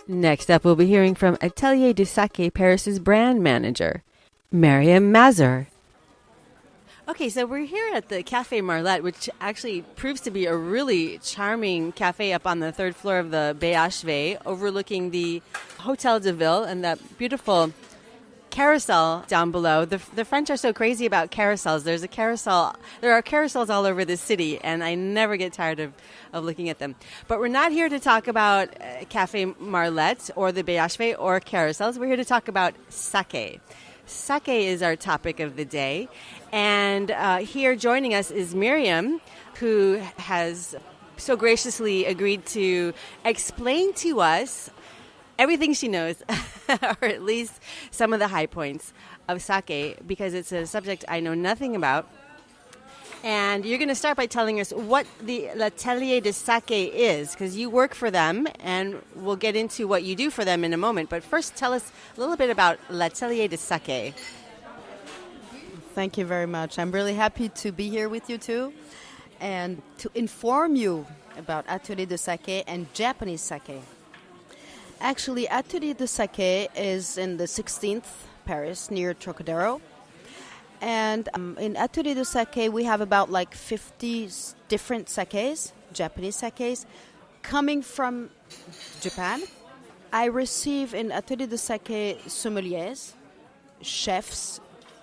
Next up, we'll be hearing from Atelier du Sake Paris's brand manager, Maryam Masure. Okay, so we're here at the Café Marlette, which actually proves to be a really charming cafe up on the third floor of the BHV, overlooking the Hotel de Ville and that beautiful carousel down below. The French are so crazy about carousels. There are carousels all over the city, and I never get tired of looking at them. But we're not here to talk about Café Marlette or the BHV or carousels. We're here to talk about sake. Sake is our topic of the day. And here joining us is Maryam, who has so graciously agreed to explain to us everything she knows, or at least some of the high points of sake, because it's a subject I know nothing about. And you're going to start by telling us what the L'Atelier de Sake is, because you work for them, and we'll get into what you do for them in a moment. But first, tell us a little bit about L'Atelier de Sake. Thank you very much. I'm really happy to be here with you too, and to inform you about Atelier de Sake and Japanese sake. Actually, Atelier de Sake is in the 16th Paris, near Trocadero. And in Atelier de Sake, we have about 50 different sakes, Japanese sakes, coming from Japan. I receive in Atelier de Sake sommeliers, chefs,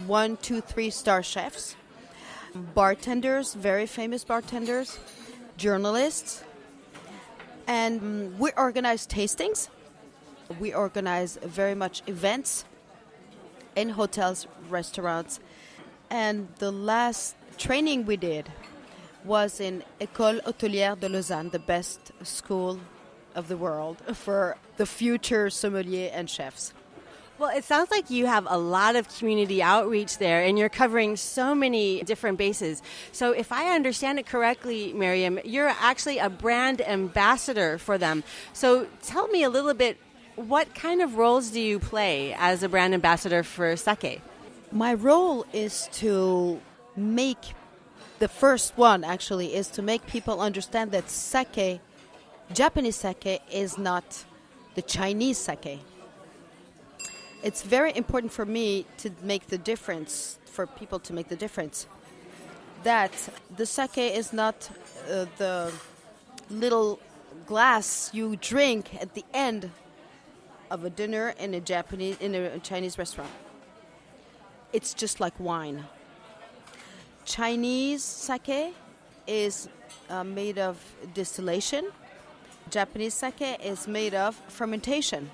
1, 2, 3-star chefs, bartenders, very famous bartenders, journalists, and we organize tastings. We organize very much events in hotels, restaurants. And the last training we did was in École Hôtelière de Lausanne, the best school of the world for the future sommelier and chefs. Well, it sounds like you have a lot of community outreach there, and you're covering so many different bases. So if I understand it correctly, Maryam, you're actually a brand ambassador for them. So tell me a little bit, what kind of roles do you play as a brand ambassador for sake? My role is to make, the first one actually, is to make people understand that sake, Japanese sake, is not the Chinese sake. It's very important for me to make the difference, for people to make the difference, that the sake is not the little glass you drink at the end of a dinner in a Chinese restaurant. It's just like wine. Chinese sake is made of distillation. Japanese sake is made of fermentation.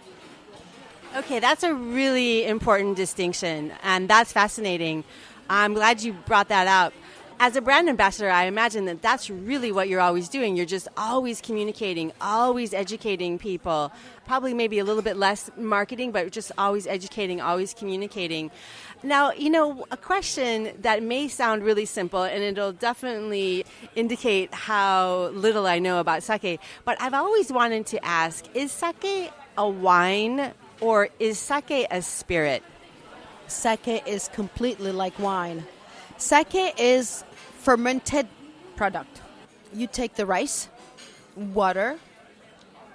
Okay, that's a really important distinction, and that's fascinating. I'm glad you brought that up. As a brand ambassador, I imagine that that's really what you're always doing. You're just always communicating, always educating people. Probably maybe a little bit less marketing, but just always educating, always communicating. Now, a question that may sound really simple, and it'll definitely indicate how little I know about sake, but I've always wanted to ask, is sake a wine or is sake a spirit? Sake is completely like wine. Sake is fermented product. You take the rice, water,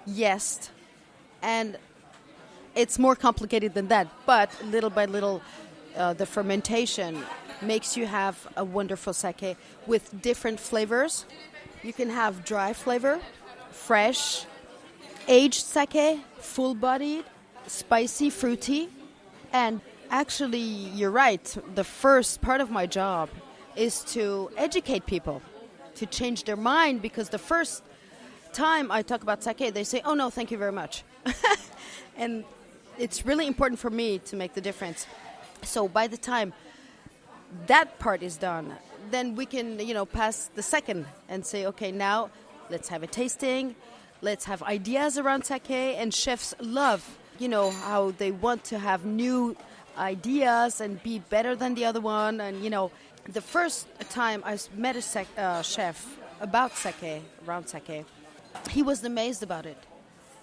yeast, and it's more complicated than that, but little by little the fermentation makes you have a wonderful sake with different flavors. You can have dry flavor, fresh, aged sake, full-bodied, spicy, fruity, and actually, you're right. The first part of my job is to educate people, to change their mind, because the first time I talk about sake, they say, oh, no, thank you very much. And it's really important for me to make the difference. So by the time that part is done, then we can, pass the second and say, okay, now let's have a tasting. Let's have ideas around sake. And chefs love, how they want to have new ideas and be better than the other one. And, the first time I met a chef about sake, around sake, he was amazed about it.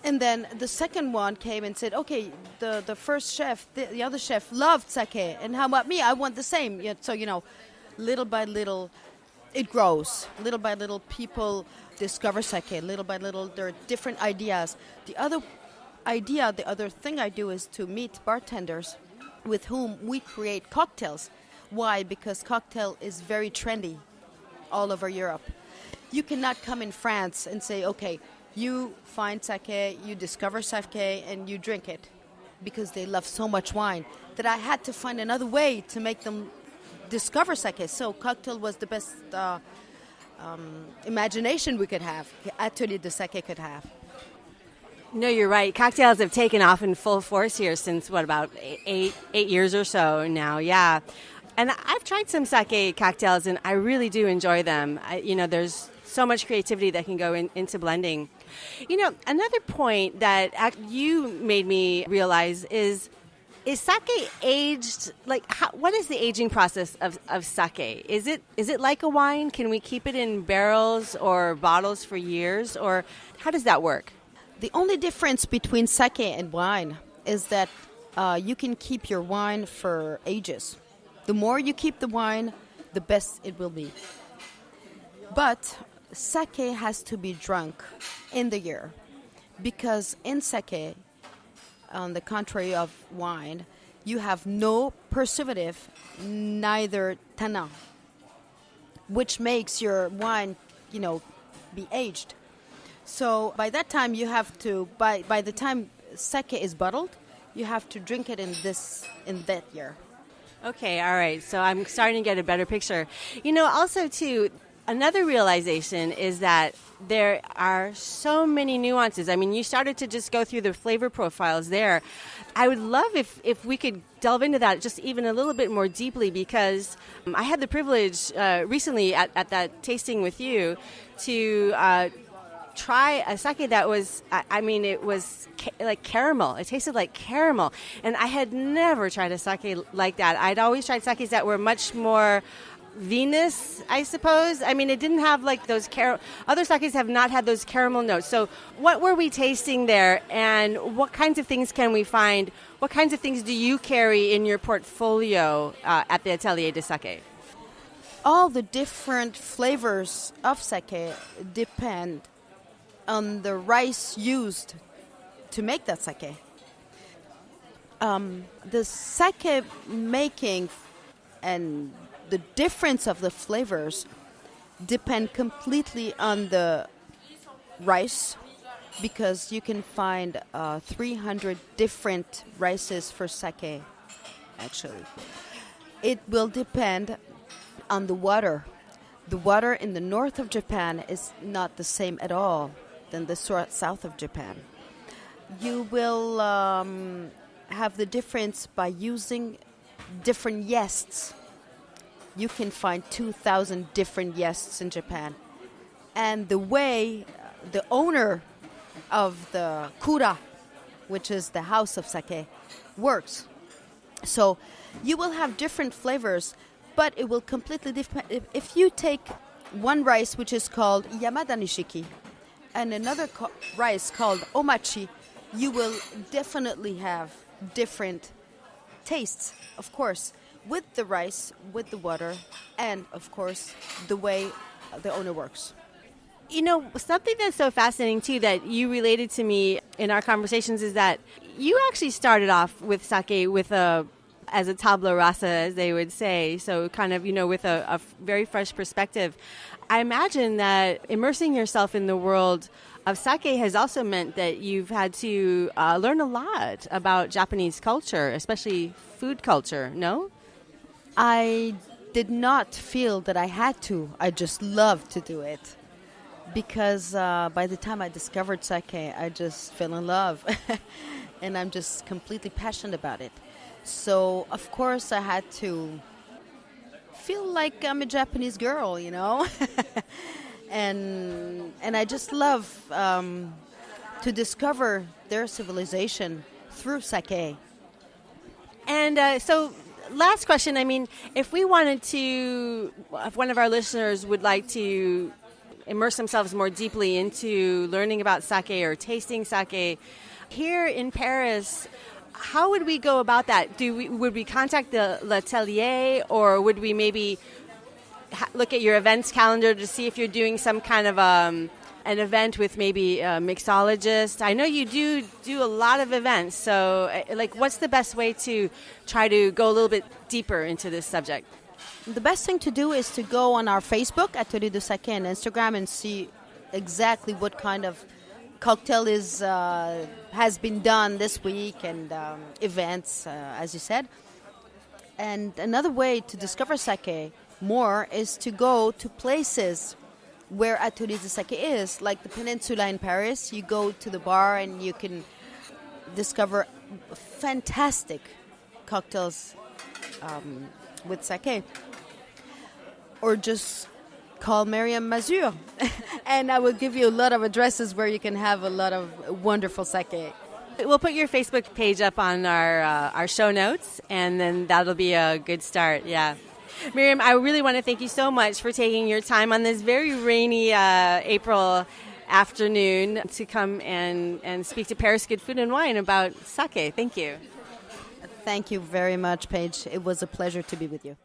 And then the second one came and said, okay, the first chef, the other chef loved sake. And how about me? I want the same. So, little by little, it grows. Little by little, people discover sake. Little by little, there are different ideas. The other idea, the other thing I do is to meet bartenders with whom we create cocktails. Why? Because cocktail is very trendy all over Europe. You cannot come in France and say, okay, you find sake, you discover sake, and you drink it, because they love so much wine that I had to find another way to make them discover sake. So cocktail was the best imagination we could have, Atelier de Sake could have. No, you're right. Cocktails have taken off in full force here since, about 8 years or so now, yeah. And I've tried some sake cocktails, and I really do enjoy them. There's so much creativity that can go into blending. Another point that you made me realize is sake aged? What is the aging process of sake? Is it like a wine? Can we keep it in barrels or bottles for years, or how does that work? The only difference between sake and wine is that you can keep your wine for ages. The more you keep the wine, the best it will be. But sake has to be drunk in the year, because in sake, on the contrary of wine, you have no preservative, neither tannin, which makes your wine, be aged. So by that time you have to, by the time sake is bottled, you have to drink it in that year. Okay, all right. So I'm starting to get a better picture. Also, too, another realization is that there are so many nuances. I mean, you started to just go through the flavor profiles there. I would love if we could delve into that just even a little bit more deeply, because I had the privilege recently at that tasting with you to try a sake that was, it was like caramel. It tasted like caramel. And I had never tried a sake like that. I'd always tried sakes that were much more vinous, I suppose. I mean, it didn't have like those other sakes have not had those caramel notes. So what were we tasting there, and what kinds of things can we find? What kinds of things do you carry in your portfolio at the Atelier de Sake? All the different flavors of sake depend on the rice used to make that sake. The sake making and the difference of the flavors depend completely on the rice, because you can find 300 different rices for sake, actually. It will depend on the water. The water in the north of Japan is not the same at all than the south of Japan. You will have the difference by using different yeasts. You can find 2,000 different yeasts in Japan. And the way the owner of the kura, which is the house of sake, works. So you will have different flavors, but it will completely depend. If you take one rice, which is called Yamada Nishiki, and another rice called Omachi, you will definitely have different tastes, of course, with the rice, with the water, and, of course, the way the owner works. Something that's so fascinating, too, that you related to me in our conversations is that you actually started off with sake as a tabula rasa, as they would say, so kind of, with a very fresh perspective. I imagine that immersing yourself in the world of sake has also meant that you've had to learn a lot about Japanese culture, especially food culture, no? I did not feel that I had to. I just loved to do it. Because by the time I discovered sake, I just fell in love. And I'm just completely passionate about it. So, of course, I had to feel like I'm a Japanese girl, and I just love to discover their civilization through sake. And so, last question. I mean, if one of our listeners would like to immerse themselves more deeply into learning about sake or tasting sake here in Paris, how would we go about that? Would we contact the L'Atelier, or would we maybe look at your events calendar to see if you're doing some kind of an event with maybe a mixologist? I know you do a lot of events, so like what's the best way to try to go a little bit deeper into this subject? The best thing to do is to go on our Facebook, Atelier de Sake, and Instagram, and see exactly what kind of cocktail has been done this week, and events, as you said. And another way to discover sake more is to go to places where Atelier de Sake is, like the Peninsula in Paris. You go to the bar and you can discover fantastic cocktails with sake. Or just call Maryam Masure, and I will give you a lot of addresses where you can have a lot of wonderful sake. We'll put your Facebook page up on our show notes, and then that'll be a good start. Yeah. Maryam, I really want to thank you so much for taking your time on this very rainy April afternoon to come and speak to Paris Good Food and Wine about sake. Thank you. Thank you very much, Paige. It was a pleasure to be with you.